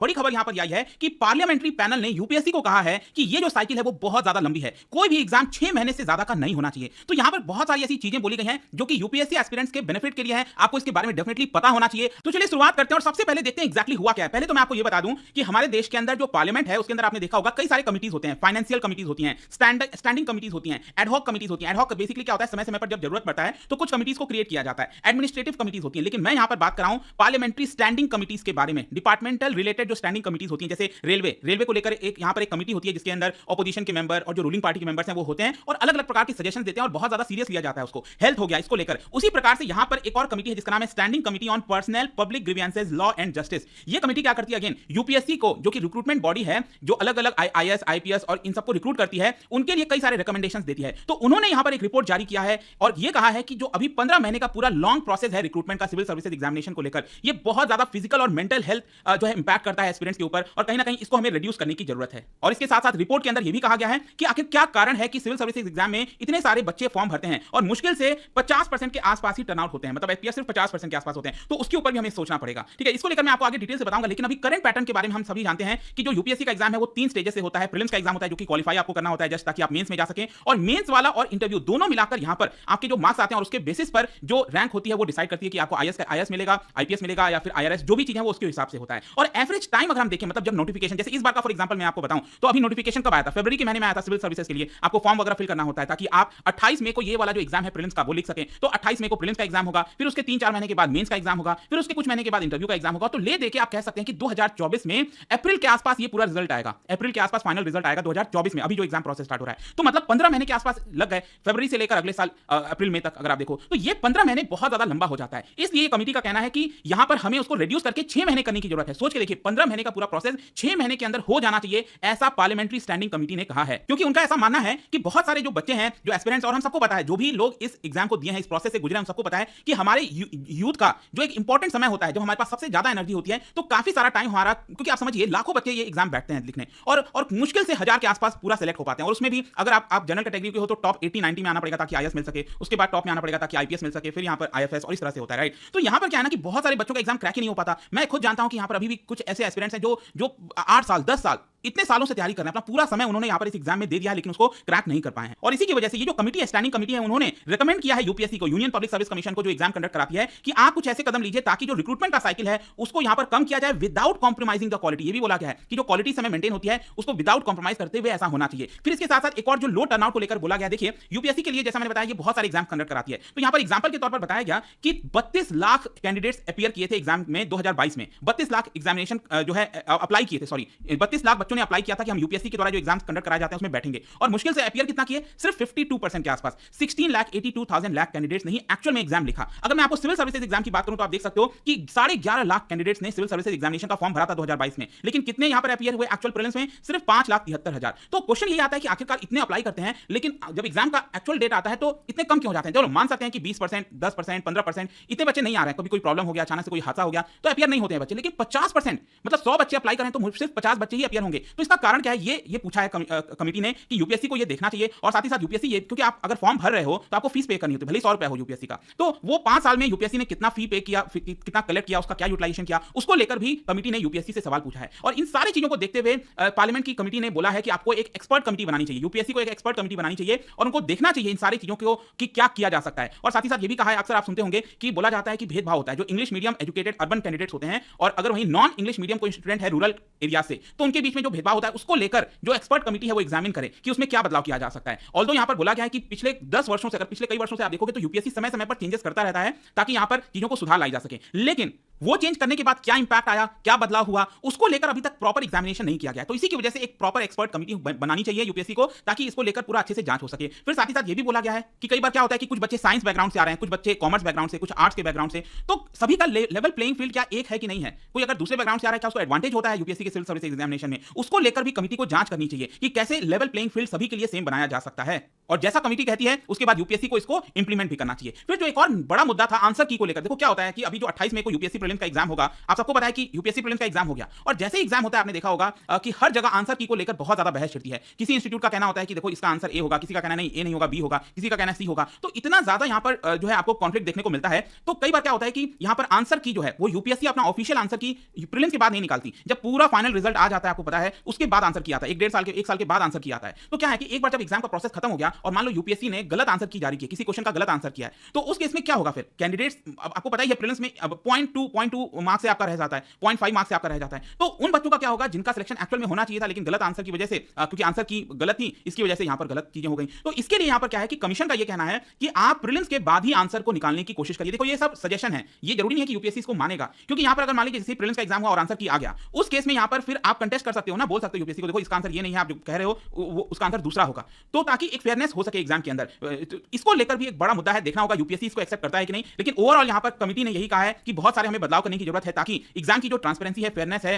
बड़ी खबर यहां पर यह आई है कि पार्लियामेंट्री पैनल ने यूपीएससी को कहा है कि ये जो साइकिल है वो बहुत ज्यादा लंबी है, कोई भी एग्जाम 6 महीने से ज्यादा का नहीं होना चाहिए। तो यहां पर बहुत सारी ऐसी चीजें बोली गई हैं जो कि यूपीएससी एस्पिरेंट्स के बेनिफिट के लिए है, आपको इसके बारे में डेफिनेटली पता होना चाहिए। तो चलिए शुरुआत करते हैं और सबसे पहले देखते हैं एग्जैक्टली हुआ क्या है। पहले तो मैं आपको ये बता दूं कि हमारे देश के अंदर जो पार्लियामेंट है उसके अंदर आपने देखा होगा कई सारे कमिटीज होते हैं, फाइनेंशियल कमिटीज होती हैं, स्टैंडिंग कमिटीज होती हैं, एडहॉक कमिटीज होती हैं। एडहॉक बेसिकली क्या होता है, समय समय पर जब जरूरत पड़ता है तो कुछ कमिटीज को क्रिएट किया जाता है। एडमिनिस्ट्रेटिव कमिटीज होती हैं, लेकिन मैं यहां पर बात कर रहा हूं पार्लियामेंट्री स्टैंडिंग कमिटीज के बारे में। डिपार्टमेंटल रिलेटेड जो स्टैंडिंग कमिटीज होती हैं, जैसे रेलवे को लेकर एक यहां पर एक कमिटी होती है जिसके अंदर ऑपोजिशन के मेंबर और जो रूलिंग पार्टी के मेंबर्स हैं वो होते हैं और अलग अलग प्रकार के सजेशन देते हैं और बहुत ज्यादा सीरियस लिया जाता है उसको। हेल्थ हो गया इसको लेकर। उसी प्रकार से यहां पर एक और कमिटी है जिसका नाम है standing committee on personnel public grievances law and justice. ये कमिटी क्या करती है, अगेन यूपीएससी को, जो कि रिक्रूटमेंट बॉडी है जो अलग अलग आईएएस आईपीएस और इन सबको रिक्रूट करती है, उनके लिए कई सारे रिकमेंडेशंस देती है। तो उन्होंने यहां पर एक रिपोर्ट जारी किया है और यह कहा है कि जो अभी 15 महीने का पूरा लॉन्ग प्रोसेस है रिक्रूटमेंट का सिविल सर्विसेज एग्जामिनेशन को लेकर, ये बहुत ज्यादा फिजिकल और मेंटल हेल्थ जो है इंपैक्ट करता है एस्पिरेंट्स के ऊपर और कहीं ना कहीं इसको हमें रिड्यूस करने की जरूरत है। और इसके साथ साथ रिपोर्ट के अंदर यह भी कहा गया है कि आखिर क्या कारण है कि सिविल सर्विसेज एग्जाम में इतने सारे बच्चे फॉर्म भरते हैं और मुश्किल से 50% के आसपास ही टर्नआउट होते हैं, मतलब एफपीएस सिर्फ 50% के आसपास होते हैं। तो उसके ऊपर भी हमें सोचना पड़ेगा। ठीक है, इसको लेकर मैं आपको आगे डिटेल से बताऊंगा, लेकिन अभी करंट पैटर्न के बारे में हम सभी जानते हैं कि जो यूपीएससी का एग्जाम है वो 3 स्टेजेस से होता है। प्रीलिम्स का एग्जाम होता है जो कि क्वालीफाई आपको करना होता है जस्ट ताकि आप मेंस में जा सकें, और मेंस वाला और इंटरव्यू दोनों मिलाकर यहां पर आपके जो मार्क्स आते हैं और उसके बेसिस पर जो रैंक होती है वो डिसाइड करती है कि आपको आईएएस मिलेगा, आईपीएस मिलेगा या फिर आईआरएस, जो भी चीज है वो उसके हिसाब से होता है। और एवरेज टाइम अगर हम देखें, मतलब जब नोटिफिकेशन, जैसे इस बार का फॉर एग्जांपल मैं आपको बताऊं तो अभी नोटिफिकेशन कब आया था, फरवरी के महीने में आया था सिविल सर्विसेज के लिए। आपको फॉर्म वगैरह फिल करना होता है ताकि आप 28 मई को ये वाला जो एग्जाम है प्रीलिम्स का वो लिख सकें। तो 28 मई को प्रीलिम्स का एग्जाम होगा, फिर उसके 3-4 महीने के बाद मेंस का एग्जाम होगा, फिर उसके कुछ महीने के बाद इंटरव्यू का एग्जाम होगा। तो ले देके आप कह सकते हैं कि 2024 में अप्रैल के आसपास ये पूरा रिजल्ट आएगा, अप्रैल के आसपास फाइनल रिजल्ट आएगा 2024 में, अभी जो एग्जाम प्रोसेस स्टार्ट हो रहा है। तो मतलब 15 महीने के आसपास लग गए, फरवरी से लेकर अगले साल अप्रैल मई तक अगर आप देखो तो ये 15 महीने बहुत ज्यादा लंबा हो जाता है। इसलिए कमेटी का कहना है कि यहां पर हमें उसको रिड्यूस करके 6 महीने करने की जरूरत है। सोच के देखिए, 15 महीने का पूरा प्रोसेस 6 महीने के अंदर हो जाना चाहिए, ऐसा पार्लियामेंट्री स्टैंडिंग कमेटी ने कहा है। क्योंकि उनका ऐसा मानना है कि बहुत सारे जो बच्चे हैं, जो एस्पिरेंट्स, और हम सबको पता है जो भी लोग इस एग्जाम को दिए हैं, इस प्रोसेस से गुजरे हैं, हम सबको पता है कि हमारे यूथ का जो एक इंपॉर्टेंट समय होता है, जब हमारे पास सबसे ज्यादा एनर्जी होती है, तो काफी सारा टाइम हमारा, क्योंकि आप समझिए लाखों बच्चे ये एग्जाम बैठते हैं लिखने और मुश्किल से 1000 के आसपास पूरा सेलेक्ट हो पाते हैं। और उसमें भी अगर आप जनरल कैटेगरी के हो तो टॉप 80-90 में आना पड़ेगा ताकि आईएएस मिल सके, उसके बाद टॉप में आना पड़ेगा ताकि आईपीएस मिल सके, फिर यहां पर आईएफएस, और इस तरह से होता है, राइट। तो यहां पर क्या है ना कि बहुत सारे बच्चों का एग्जाम क्रैक ही नहीं हो पाता। मैं खुद जानता हूं कि यहां पर अभी भी कुछ ऐसे एस्पिरेंट्स हैं जो 8 साल 10 साल इतने सालों से तैयारी कर रहे हैं, अपना पूरा समय उन्होंने यहां पर इस एग्जाम में दे दिया है, लेकिन उसको क्रैक नहीं कर पाए हैं। और इसी की वजह से ये जो कमिटी है, स्टैंडिंग कमिटी है, उन्होंने रिकमेंड किया है यूपीएससी को, यूनियन पब्लिक सर्विस कमीशन को, जो एग्जाम कंडक्ट कराती है, कि आप कुछ ऐसे कदम लीजिए ताकि जो रिक्रूटमेंट का साइकिल है उसको यहां पर कम किया जाए विदाउट कॉम्प्रोमाइजिंग द क्वालिटी। ये भी बोला गया है कि जो क्वालिटी समय मेंटेन होती है उसको विदाउट कॉम्प्रोमाइज करते हुए ऐसा होना चाहिए। फिर इसके साथ साथ एक और जो लो टर्नआउट को लेकर बोला गया, देखिए यूपीएससी के लिए जैसा मैंने बताया ये बहुत सारे एग्जाम कंडक्ट कराती है। तो यहां पर एग्जांपल के तौर पर बताया गया कि 32 लाख कैंडिडेट्स अपीयर किए थे एग्जाम में 2022 में, 32 लाख एग्जामिनेशन जो है अप्लाई किए थे, सॉरी 32 लाख बच्चों ने अप्लाई किया था कि हम यूपीएससी के द्वारा जो एग्जाम कंडक्ट कराए जाते हैं उसमें बैठेंगे, और मुश्किल से अपीयर कितना किए, सिर्फ 52% के आसपास, 16,82,000 लाख कैंडिडेट्स ने एक्चुअल में एग्जाम लिखा। अगर मैं आपको सिविल सर्विसेज एग्जाम की बात करूं तो आप देख सकते हो कि 11.5 लाख कैंडिडेट्स ने सिविल सर्विसेज एग्जामिनेशन का फॉर्म भरा था 2022 में, लेकिन कितने यहां पर अपीयर हुए एक्चुअल प्रीलिम्स में, सिर्फ 5,73,000। तो क्वेश्चन ये आता है कि आखिरकार इतने अप्लाई करते हैं, लेकिन जब एग्जाम का एक्चुअल डेट आता है तो इतने कम क्यों हो जाते हैं। चलो मान सकते हैं कि 20%, 10%, 15% इतने बच्चे नहीं आ रहे हैं, कभी कोई प्रॉब्लम हो गया, अचानक से कोई हादसा हो गया तो अपीयर नहीं होते हैं बच्चे, लेकिन 50%, मतलब 100 बच्चे अप्लाई करें तो सिर्फ 50 बच्चे ही अपीयर होंगे। तो इसका कारण क्या है, ये पूछा है कमिटी ने कि यूपीएससी को ये देखना चाहिए। और साथ ही साथ यूपीएससी ये, क्योंकि आप अगर फॉर्म भर रहे हो तो आपको फीस पे करनी होती है, भले ही 100 रुपए हो यूपीएससी का, तो वो 5 साल में यूपीएससी ने कितना फी पे किया, कितना कलेक्ट किया, उसका क्या यूटिलाइजेशन किया, उसको लेकर भी कमिटी ने यूपीएससी से सवाल पूछा है। और इन सारी चीजों को देखते हुए पार्लियामेंट की कमिटी ने बोला है कि आपको एक एक्सपर्ट कमिटी बनानी चाहिए, यूपीएससी को एक एक्सपर्ट कमिटी बनानी चाहिए और उनको देखना चाहिए इन सारी चीजों को कि क्या किया जा सकता है। और साथ ही साथ ये भी कहा है, अक्सर आप सुनते होंगे कि बोला जाता है कि भेदभाव होता है, जो English medium educated urban candidates होते हैं और अगर वहीं नॉन इंग्लिश मीडियम कोई स्टूडेंट है रूरल एरिया से, तो उनके बीच में जो भेदभाव होता है उसको लेकर जो एक्सपर्ट कमिटी है वो एग्जामिन करे कि उसमें क्या बदलाव किया जा सकता है। ऑल्दो यहां पर बोला गया है कि पिछले 10 वर्षों से, अगर पिछले कई वर्षों से आप देखोगे तो यूपीएससी समय समय पर चेंजेस करता रहता है ताकि यहां पर चीजों को सुधार लाई जा सके, लेकिन वो चेंज करने के बाद क्या इंपैक्ट आया, क्या बदलाव हुआ, उसको लेकर अभी तक प्रॉपर एग्जामिनेशन नहीं किया गया। तो इसी की वजह से एक प्रॉपर एक्सपर्ट कमिटी बनानी चाहिए यूपीएससी को ताकि इसको लेकर पूरा अच्छे से जांच हो सके। फिर साथ ही साथ ये भी बोला गया है कि कई बार क्या होता है कि कुछ बच्चे साइंस बैकग्राउंड से आ रहे हैं, कुछ बच्चे कॉमर्स बैकग्राउंड से, कुछ आर्ट्स के बैकग्राउंड से, तो सभी का लेवल प्लेइंग फील्ड क्या एक है कि नहीं है। कोई अगर दूसरे बैकग्राउंड से आ रहा है क्या उसको एडवांटेज होता है यूपीएससी के सिविल सर्विस एग्जामिनेशन में, उसको लेकर भी कमिटी को जांच करनी चाहिए कि कैसे लेवल प्लेइंग फील्ड सभी के लिए सेम बनाया जा सकता है। और जैसा कमिटी कहती है उसके बाद यूपीएससी को इसको इंप्लीमेंट भी करना चाहिए। फिर जो एक और बड़ा मुद्दा था आंसर की को लेकर, देखो क्या होता है कि अभी जो 28 मई को यूपीएससी प्रीलिम्स का एग्जाम होगा, आप सबको पता है कि यूपीएससी प्रीलिम्स का एग्जाम हो गया और जैसे ही एग्जाम होता है आपने देखा होगा कि हर जगह आंसर की को लेकर बहुत ज्यादा बहस छिड़ती है। किसी इंस्टीट्यूट का कहना होता है कि देखो इसका आंसर ए होगा, किसी का कहना नहीं ए नहीं होगा, बी होगा, किसी का कहना सी होगा। तो इतना ज्यादा यहां पर जो है आपको कॉन्फ्लिक्ट देखने को मिलता है। तो कई बार क्या होता है कि यहां पर आंसर की जो है वो यूपीएससी अपना ऑफिशियल आंसर की प्रीलिम्स के बाद नहीं निकालती। जब पूरा फाइनल रिजल्ट आ जाता है आपको पता है उसके बाद आंसर की आता है, एक साल के बाद आंसर की आता है। तो क्या है कि एक बार जब एग्जाम का प्रोसेस खत्म हो गया और मान लो यूपीएससी ने गलत आंसर की जारी की, किसी क्वेश्चन का गलत आंसर किया है, तो उस केस में क्या होगा? फिर कैंडिडेट्स, आपको पता ही है प्रीलिम्स में अब 0.2 मार्क्स से आपका रह जाता है, 0.5 मार्क्स से आपका रह जाता है। तो उन बच्चों का क्या होगा जिनका सिलेक्शन एक्चुअल में होना चाहिए था लेकिन गलत आंसर की वजह से, क्योंकि आंसर की गलत थी इसकी वजह से यहां पर गलत चीजें हो गई। तो इसके लिए यहां पर क्या है कि कमीशन का यह कहना है कि आप प्रीलिम्स के बाद ही आंसर को निकालने की कोशिश करिए। देखो ये सब सजेशन है, ये जरूरी नहीं है कि यूपीएससी इसको मानेगा, क्योंकि यहां पर अगर मान लीजिए जैसे प्रीलिम्स का एग्जाम हुआ और आंसर की आ गया, उस केस में यहां पर फिर आप कंटेस्ट कर सकते हो ना, बोल सकते हो यूपीएससी को देखो इसका आंसर ये नहीं है, आप जो कह रहे हो वो उसका आंसर दूसरा होगा। तो ताकि एक फेयरनेस हो सके एग्जाम के अंदर, तो इसको लेकर भी एक बड़ा मुद्दा है, देखना होगा यूपीएससी इसको एक्सेप्ट करता है कि नहीं। लेकिन ओवरऑल यहां पर कमिटी ने यही कहा है कि बहुत सारे हमें बदलाव करने की जरूरत है ताकि एग्जाम की जो ट्रांसपेरेंसी है, फेयरनेस है,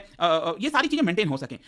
ये सारी चीजें मेंटेन हो सके।